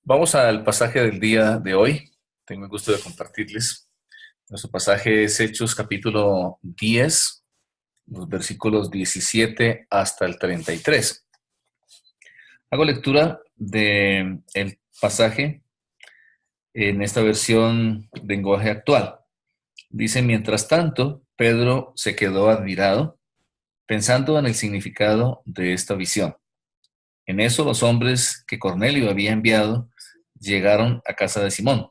Vamos al pasaje del día de hoy. Tengo el gusto de compartirles. Nuestro pasaje es Hechos capítulo 10, los versículos 17 hasta el 33. Hago lectura del pasaje en esta versión de lenguaje actual. Dice: mientras tanto, Pedro se quedó admirado, pensando en el significado de esta visión. En eso los hombres que Cornelio había enviado llegaron a casa de Simón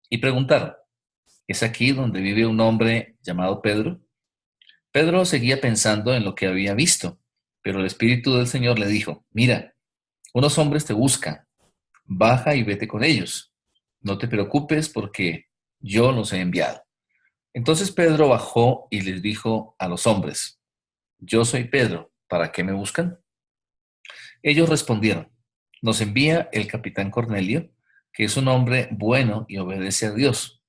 y preguntaron: ¿es aquí donde vive un hombre llamado Pedro? Pedro seguía pensando en lo que había visto, pero el Espíritu del Señor le dijo: mira, unos hombres te buscan, baja y vete con ellos. No te preocupes porque yo los he enviado. Entonces Pedro bajó y les dijo a los hombres: yo soy Pedro, ¿para qué me buscan? Ellos respondieron: nos envía el capitán Cornelio, que es un hombre bueno y obedece a Dios.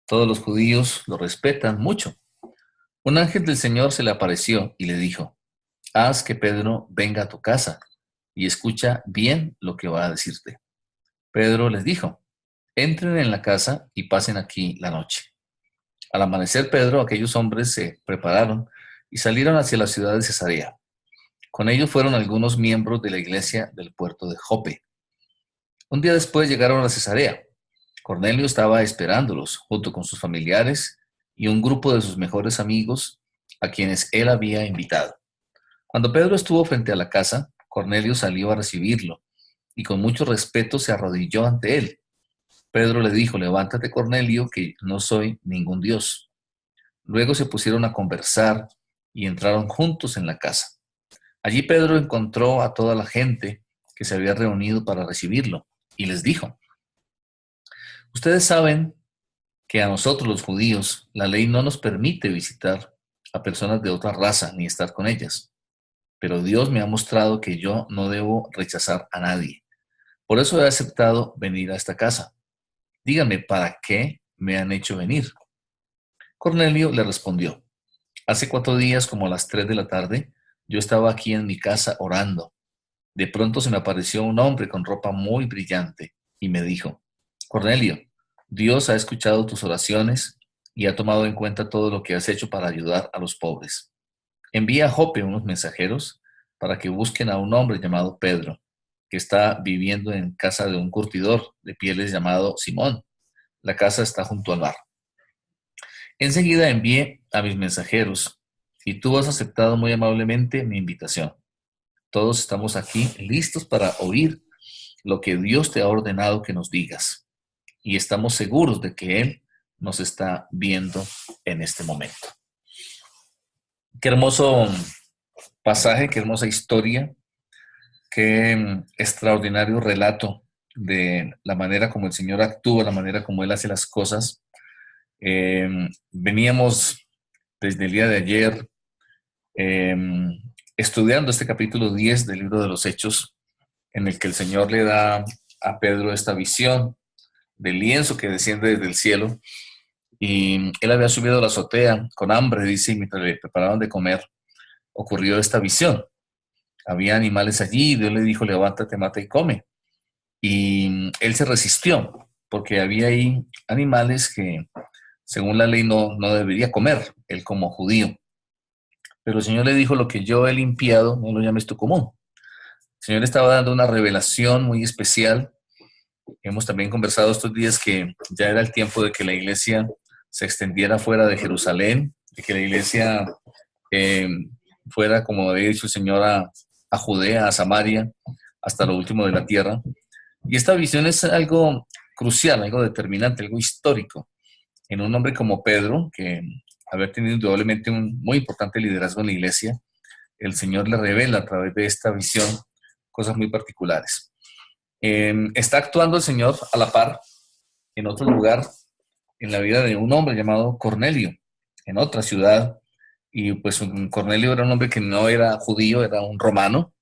Todos los judíos lo respetan mucho. Un ángel del Señor se le apareció y le dijo: haz que Pedro venga a tu casa y escucha bien lo que va a decirte. Pedro les dijo: entren en la casa y pasen aquí la noche. Al amanecer, aquellos hombres se prepararon y salieron hacia la ciudad de Cesarea. Con ellos fueron algunos miembros de la iglesia del puerto de Jope. Un día después llegaron a Cesarea. Cornelio estaba esperándolos junto con sus familiares y un grupo de sus mejores amigos a quienes él había invitado. Cuando Pedro estuvo frente a la casa, Cornelio salió a recibirlo y con mucho respeto se arrodilló ante él. Pedro le dijo: levántate, Cornelio, que no soy ningún dios. Luego se pusieron a conversar y entraron juntos en la casa. Allí Pedro encontró a toda la gente que se había reunido para recibirlo y les dijo: ustedes saben que a nosotros los judíos la ley no nos permite visitar a personas de otra raza ni estar con ellas. Pero Dios me ha mostrado que yo no debo rechazar a nadie. Por eso he aceptado venir a esta casa. Díganme, ¿para qué me han hecho venir? Cornelio le respondió: hace 4 días, como a las 3 de la tarde, yo estaba aquí en mi casa orando. De pronto se me apareció un hombre con ropa muy brillante y me dijo: Cornelio, Dios ha escuchado tus oraciones y ha tomado en cuenta todo lo que has hecho para ayudar a los pobres. Envía a Jope unos mensajeros para que busquen a un hombre llamado Pedro, que está viviendo en casa de un curtidor de pieles llamado Simón. La casa está junto al mar. Enseguida envié a mis mensajeros y tú has aceptado muy amablemente mi invitación. Todos estamos aquí listos para oír lo que Dios te ha ordenado que nos digas y estamos seguros de que Él nos está viendo en este momento. Qué hermoso pasaje, qué hermosa historia, qué extraordinario relato de la manera como el Señor actúa, la manera como Él hace las cosas. Veníamos desde el día de ayer eh, estudiando este capítulo 10 del libro de los Hechos, en el que el Señor le da a Pedro esta visión del lienzo que desciende desde el cielo. Y él había subido a la azotea con hambre, dice, y mientras le preparaban de comer, ocurrió esta visión. Había animales allí y Dios le dijo: levántate, mata y come. Y él se resistió porque había ahí animales que según la ley no debería comer, él como judío. Pero el Señor le dijo: lo que yo he limpiado, no lo llames tú común. El Señor estaba dando una revelación muy especial. Hemos también conversado estos días que ya era el tiempo de que la iglesia se extendiera fuera de Jerusalén, de que la iglesia eh, fuera, como había dicho el Señor, a Judea, a Samaria, hasta lo último de la tierra. Y esta visión es algo crucial, algo determinante, algo histórico. En un hombre como Pedro, que haber tenido indudablemente un muy importante liderazgo en la iglesia, el Señor le revela a través de esta visión cosas muy particulares. Está actuando el Señor a la par en otro lugar en la vida de un hombre llamado Cornelio, en otra ciudad. Y pues Cornelio era un hombre que no era judío, era un romano,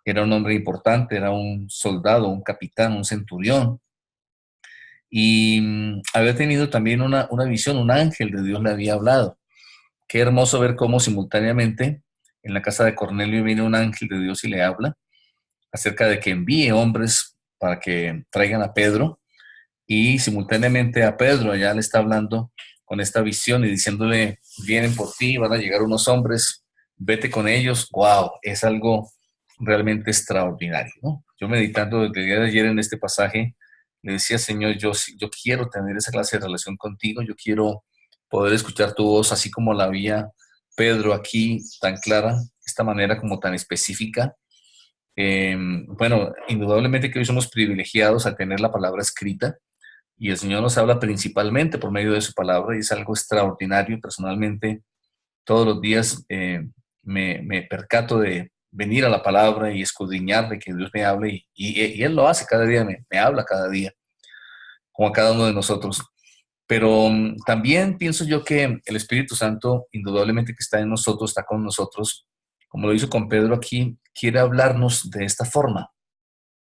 era un hombre importante, era un soldado, un capitán, un centurión. Y había tenido también una visión, un ángel de Dios le había hablado. Qué hermoso ver cómo simultáneamente en la casa de Cornelio viene un ángel de Dios y le habla acerca de que envíe hombres para que traigan a Pedro, y simultáneamente a Pedro ya le está hablando con esta visión y diciéndole, vienen por ti, van a llegar unos hombres, vete con ellos. Wow, es algo realmente extraordinario, ¿no? Yo meditando desde el día de ayer en este pasaje, le decía, Señor, yo quiero tener esa clase de relación contigo, yo quiero poder escuchar tu voz así como la había Pedro aquí, tan clara, de esta manera como tan específica. Bueno, indudablemente que hoy somos privilegiados al tener la palabra escrita, y el Señor nos habla principalmente por medio de su palabra, y es algo extraordinario. Personalmente, todos los días me percato de venir a la palabra y escudriñar de que Dios me hable, y Él lo hace cada día, me habla cada día, como a cada uno de nosotros. Pero también pienso yo que el Espíritu Santo, indudablemente que está en nosotros, está con nosotros, como lo hizo con Pedro aquí, quiere hablarnos de esta forma,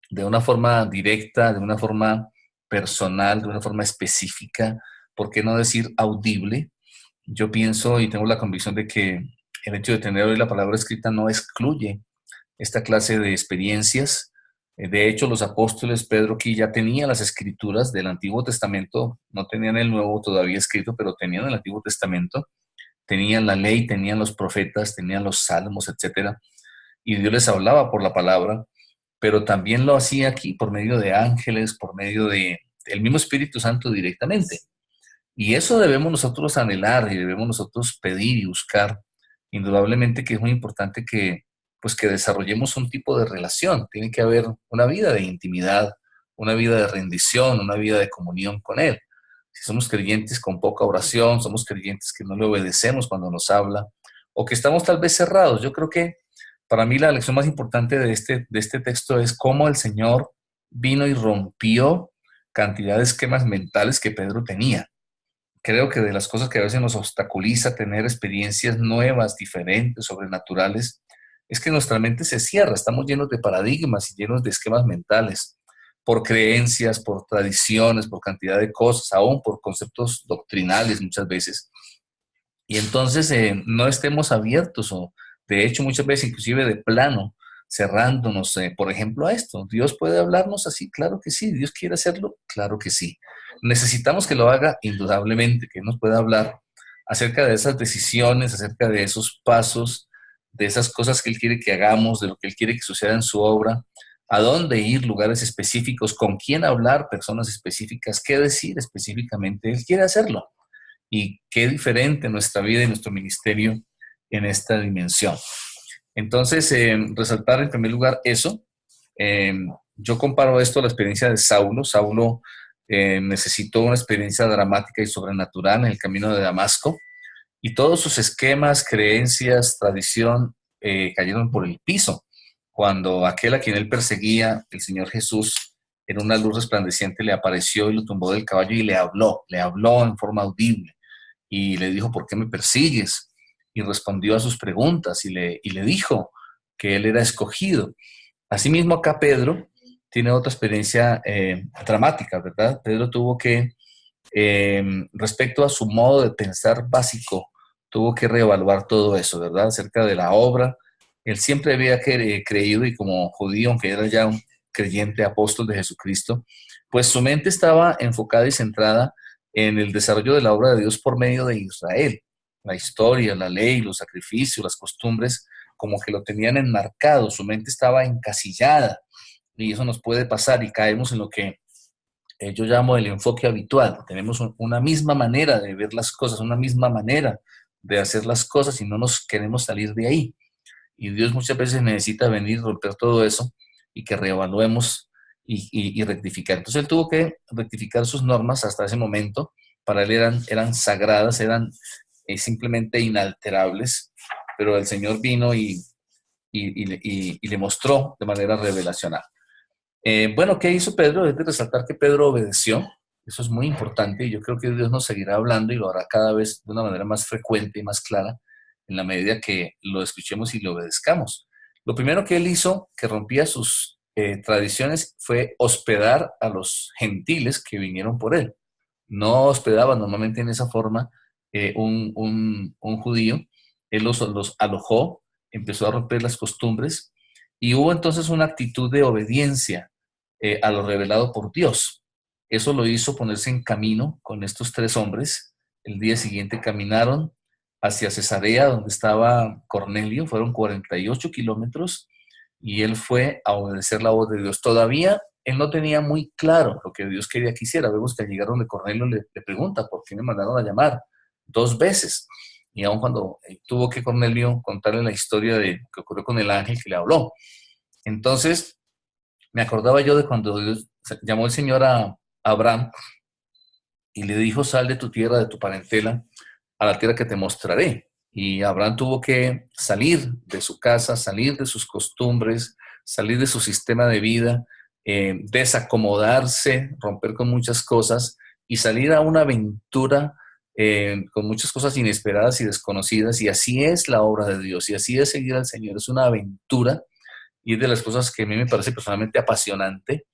de una forma directa, de una forma personal, de una forma específica, ¿por qué no decir audible? Yo pienso y tengo la convicción de que el hecho de tener hoy la palabra escrita no excluye esta clase de experiencias. De hecho, los apóstoles, Pedro aquí ya tenía las escrituras del Antiguo Testamento, no tenían el Nuevo todavía escrito, pero tenían el Antiguo Testamento, tenían la ley, tenían los profetas, tenían los salmos, etcétera, y Dios les hablaba por la palabra, pero también lo hacía aquí por medio de ángeles, por medio de el mismo Espíritu Santo directamente. Y eso debemos nosotros anhelar y debemos nosotros pedir y buscar. Indudablemente que es muy importante que, pues, que desarrollemos un tipo de relación. Tiene que haber una vida de intimidad, una vida de rendición, una vida de comunión con Él. Si somos creyentes con poca oración, somos creyentes que no le obedecemos cuando nos habla, o que estamos tal vez cerrados. Yo creo que para mí la lección más importante de este texto es cómo el Señor vino y rompió cantidad de esquemas mentales que Pedro tenía. Creo que de las cosas que a veces nos obstaculiza tener experiencias nuevas, diferentes, sobrenaturales, es que nuestra mente se cierra. Estamos llenos de paradigmas y llenos de esquemas mentales, por creencias, por tradiciones, por cantidad de cosas, aún por conceptos doctrinales muchas veces. Y entonces no estemos abiertos, o de hecho muchas veces inclusive de plano, cerrándonos, por ejemplo, a esto. ¿Dios puede hablarnos así? Claro que sí. ¿Dios quiere hacerlo? Claro que sí. Necesitamos que lo haga, indudablemente, que nos pueda hablar acerca de esas decisiones, acerca de esos pasos, de esas cosas que Él quiere que hagamos, de lo que Él quiere que suceda en su obra, a dónde ir, lugares específicos, con quién hablar, personas específicas, qué decir específicamente. Él quiere hacerlo. Y qué diferente nuestra vida y nuestro ministerio en esta dimensión. Entonces, resaltar en primer lugar eso. Eh, yo comparo esto a la experiencia de Saulo. Saulo necesitó una experiencia dramática y sobrenatural en el camino de Damasco, y todos sus esquemas, creencias, tradición, cayeron por el piso cuando aquel a quien él perseguía, el Señor Jesús, en una luz resplandeciente le apareció y lo tumbó del caballo y le habló en forma audible y le dijo, ¿por qué me persigues? Y respondió a sus preguntas y le dijo que él era escogido. Asimismo, acá Pedro tiene otra experiencia dramática, ¿verdad? Pedro tuvo que, respecto a su modo de pensar básico, tuvo que reevaluar todo eso, ¿verdad? Acerca de la obra. Él siempre había creído, y como judío, aunque era ya un creyente apóstol de Jesucristo, pues su mente estaba enfocada y centrada en el desarrollo de la obra de Dios por medio de Israel. La historia, la ley, los sacrificios, las costumbres, como que lo tenían enmarcado, su mente estaba encasillada, y eso nos puede pasar y caemos en lo que yo llamo el enfoque habitual. Tenemos una misma manera de ver las cosas, una misma manera de hacer las cosas y no nos queremos salir de ahí. Y Dios muchas veces necesita venir, romper todo eso y que reevaluemos y rectificar. Entonces él tuvo que rectificar sus normas hasta ese momento. Para él eran sagradas, eran simplemente inalterables, pero el Señor vino y le mostró de manera revelacional. Bueno, ¿qué hizo Pedro? Es de resaltar que Pedro obedeció. Eso es muy importante y yo creo que Dios nos seguirá hablando y lo hará cada vez de una manera más frecuente y más clara en la medida que lo escuchemos y lo obedezcamos. Lo primero que él hizo, que rompía sus tradiciones, fue hospedar a los gentiles que vinieron por él. No hospedaba normalmente en esa forma un judío. Él los alojó, empezó a romper las costumbres y hubo entonces una actitud de obediencia a lo revelado por Dios. Eso lo hizo ponerse en camino con estos tres hombres. El día siguiente caminaron hacia Cesarea, donde estaba Cornelio. Fueron 48 kilómetros y él fue a obedecer la voz de Dios. Todavía él no tenía muy claro lo que Dios quería que hiciera. Vemos que al llegar donde Cornelio le pregunta, ¿por qué me mandaron a llamar? 2 veces. Y aun cuando tuvo que Cornelio contarle la historia de lo que ocurrió con el ángel que le habló. Entonces, me acordaba yo de cuando Dios llamó el Señor a Abraham y le dijo, sal de tu tierra, de tu parentela, a la tierra que te mostraré. Y Abraham tuvo que salir de su casa, salir de sus costumbres, salir de su sistema de vida, desacomodarse, romper con muchas cosas y salir a una aventura con muchas cosas inesperadas y desconocidas. Y así es la obra de Dios, y así es seguir al Señor. Es una aventura, y es de las cosas que a mí me parece personalmente apasionante,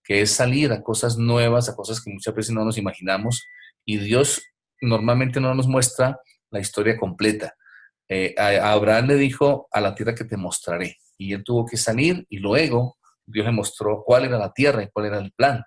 que es salir a cosas nuevas, a cosas que muchas veces no nos imaginamos, y Dios normalmente no nos muestra la historia completa. A Abraham le dijo, a la tierra que te mostraré, y él tuvo que salir, y luego Dios le mostró cuál era la tierra y cuál era el plan.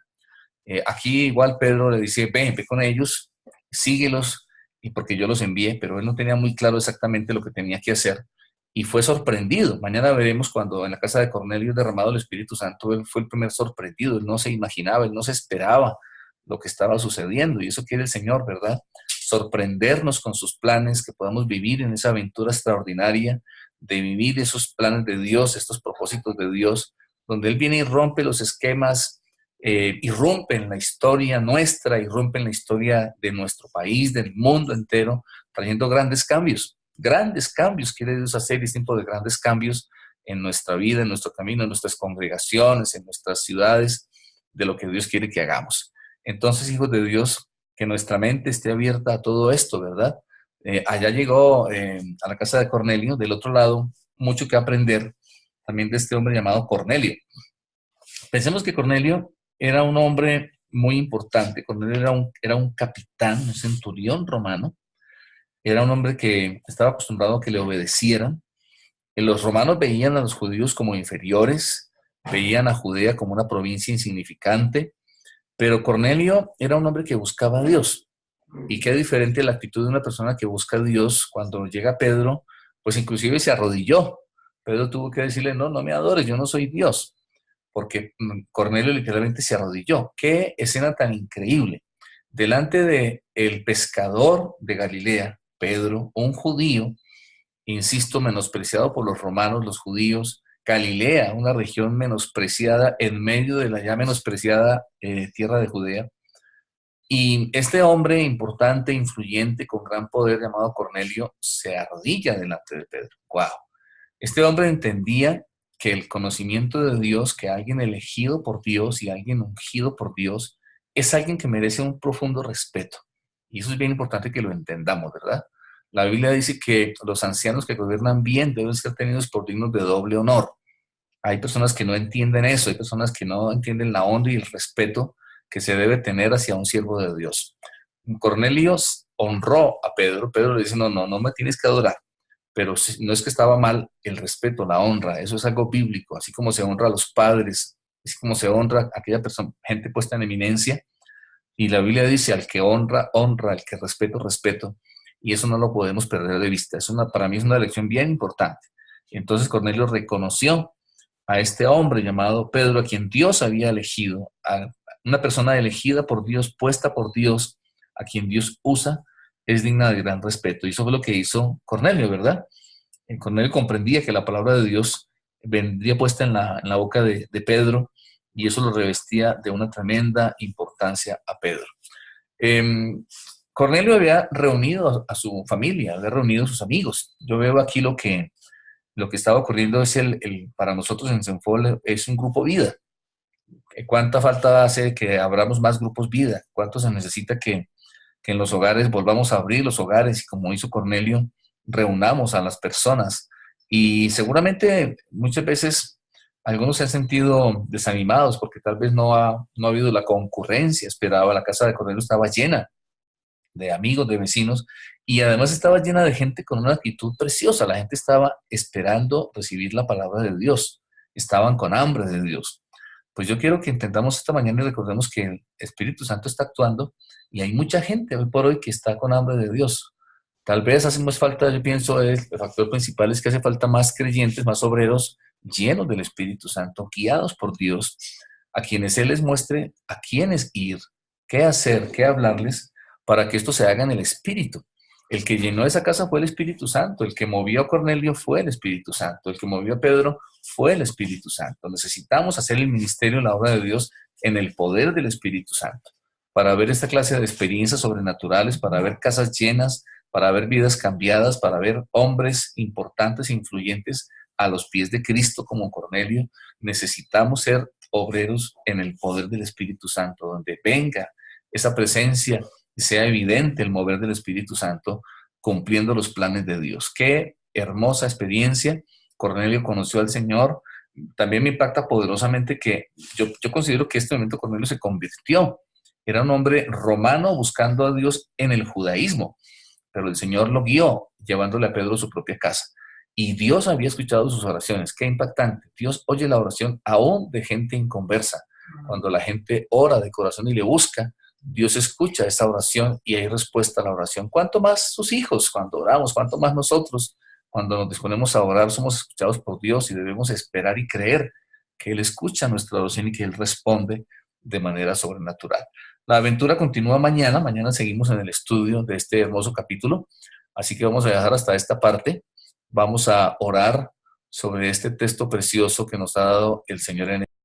Aquí igual Pedro le dice, ve con ellos, síguelos, y porque yo los envié, pero él no tenía muy claro exactamente lo que tenía que hacer, y fue sorprendido. Mañana veremos cuando en la casa de Cornelio derramado el Espíritu Santo, él fue el primer sorprendido. Él no se imaginaba, él no se esperaba lo que estaba sucediendo, y eso quiere el Señor, ¿verdad? Sorprendernos con sus planes, que podamos vivir en esa aventura extraordinaria de vivir esos planes de Dios, estos propósitos de Dios, donde Él viene y rompe los esquemas, irrumpe en la historia nuestra, irrumpe en la historia de nuestro país, del mundo entero, trayendo grandes cambios. Grandes cambios quiere Dios hacer, y es tiempo de grandes cambios en nuestra vida, en nuestro camino, en nuestras congregaciones, en nuestras ciudades, de lo que Dios quiere que hagamos. Entonces, hijos de Dios, que nuestra mente esté abierta a todo esto, ¿verdad? Allá llegó a la casa de Cornelio, del otro lado, mucho que aprender también de este hombre llamado Cornelio. Pensemos que Cornelio era un hombre muy importante. Cornelio era un capitán, un centurión romano. Era un hombre que estaba acostumbrado a que le obedecieran. Los romanos veían a los judíos como inferiores, veían a Judea como una provincia insignificante, pero Cornelio era un hombre que buscaba a Dios. Y qué diferente la actitud de una persona que busca a Dios. Cuando llega Pedro, pues inclusive se arrodilló. Pedro tuvo que decirle, no, no me adores, yo no soy Dios, porque Cornelio literalmente se arrodilló. Qué escena tan increíble. Delante de el pescador de Galilea, Pedro, un judío, insisto, menospreciado por los romanos, los judíos, Galilea, una región menospreciada en medio de la ya menospreciada tierra de Judea. Y este hombre importante, influyente, con gran poder llamado Cornelio, se arrodilla delante de Pedro. ¡Wow! Este hombre entendía que el conocimiento de Dios, que alguien elegido por Dios y alguien ungido por Dios, es alguien que merece un profundo respeto. Y eso es bien importante que lo entendamos, ¿verdad? La Biblia dice que los ancianos que gobiernan bien deben ser tenidos por dignos de doble honor. Hay personas que no entienden eso, hay personas que no entienden la honra y el respeto que se debe tener hacia un siervo de Dios. Cornelio honró a Pedro. Pedro le dice, no, no, no me tienes que adorar. Pero no es que estaba mal el respeto, la honra, eso es algo bíblico, así como se honra a los padres, así como se honra a aquella persona, gente puesta en eminencia, y la Biblia dice, al que honra, honra, al que respeto, respeto, y eso no lo podemos perder de vista. Para mí es una lección bien importante. Entonces Cornelio reconoció a este hombre llamado Pedro, a quien Dios había elegido, a una persona elegida por Dios, puesta por Dios, a quien Dios usa, es digna de gran respeto. Y eso fue lo que hizo Cornelio, ¿verdad? Cornelio comprendía que la palabra de Dios vendría puesta en la boca de Pedro, y eso lo revestía de una tremenda importancia a Pedro. Cornelio había reunido a su familia, había reunido a sus amigos. Yo veo aquí lo que estaba ocurriendo es para nosotros en Senfol es un grupo vida. ¿Cuánta falta hace que abramos más grupos vida? ¿Cuánto se necesita que en los hogares volvamos a abrir los hogares y, como hizo Cornelio, reunamos a las personas? Y seguramente muchas veces algunos se han sentido desanimados porque tal vez no ha habido la concurrencia esperada. La casa de Cornelio estaba llena de amigos, de vecinos, y además estaba llena de gente con una actitud preciosa. La gente estaba esperando recibir la palabra de Dios, estaban con hambre de Dios. Pues yo quiero que entendamos esta mañana y recordemos que el Espíritu Santo está actuando y hay mucha gente hoy por hoy que está con hambre de Dios. Tal vez hace más falta, yo pienso, el factor principal es que hace falta más creyentes, más obreros llenos del Espíritu Santo, guiados por Dios, a quienes Él les muestre a quiénes ir, qué hacer, qué hablarles, para que esto se haga en el Espíritu. El que llenó esa casa fue el Espíritu Santo, el que movió a Cornelio fue el Espíritu Santo, el que movió a Pedro fue el Espíritu Santo. Necesitamos hacer el ministerio, la obra de Dios en el poder del Espíritu Santo, para ver esta clase de experiencias sobrenaturales, para ver casas llenas, para ver vidas cambiadas, para ver hombres importantes e influyentes a los pies de Cristo como Cornelio. Necesitamos ser obreros en el poder del Espíritu Santo, donde venga esa presencia y sea evidente el mover del Espíritu Santo cumpliendo los planes de Dios. Qué hermosa experiencia. Cornelio conoció al Señor. También me impacta poderosamente que yo considero que este momento Cornelio se convirtió. Era un hombre romano buscando a Dios en el judaísmo, pero el Señor lo guió llevándole a Pedro a su propia casa. Y Dios había escuchado sus oraciones. Qué impactante. Dios oye la oración aún de gente inconversa. Cuando la gente ora de corazón y le busca, Dios escucha esa oración y hay respuesta a la oración. ¿Cuánto más sus hijos cuando oramos? ¿Cuánto más nosotros cuando nos disponemos a orar somos escuchados por Dios y debemos esperar y creer que Él escucha nuestra oración y que Él responde de manera sobrenatural? La aventura continúa mañana. Mañana seguimos en el estudio de este hermoso capítulo. Así que vamos a dejar hasta esta parte. Vamos a orar sobre este texto precioso que nos ha dado el Señor en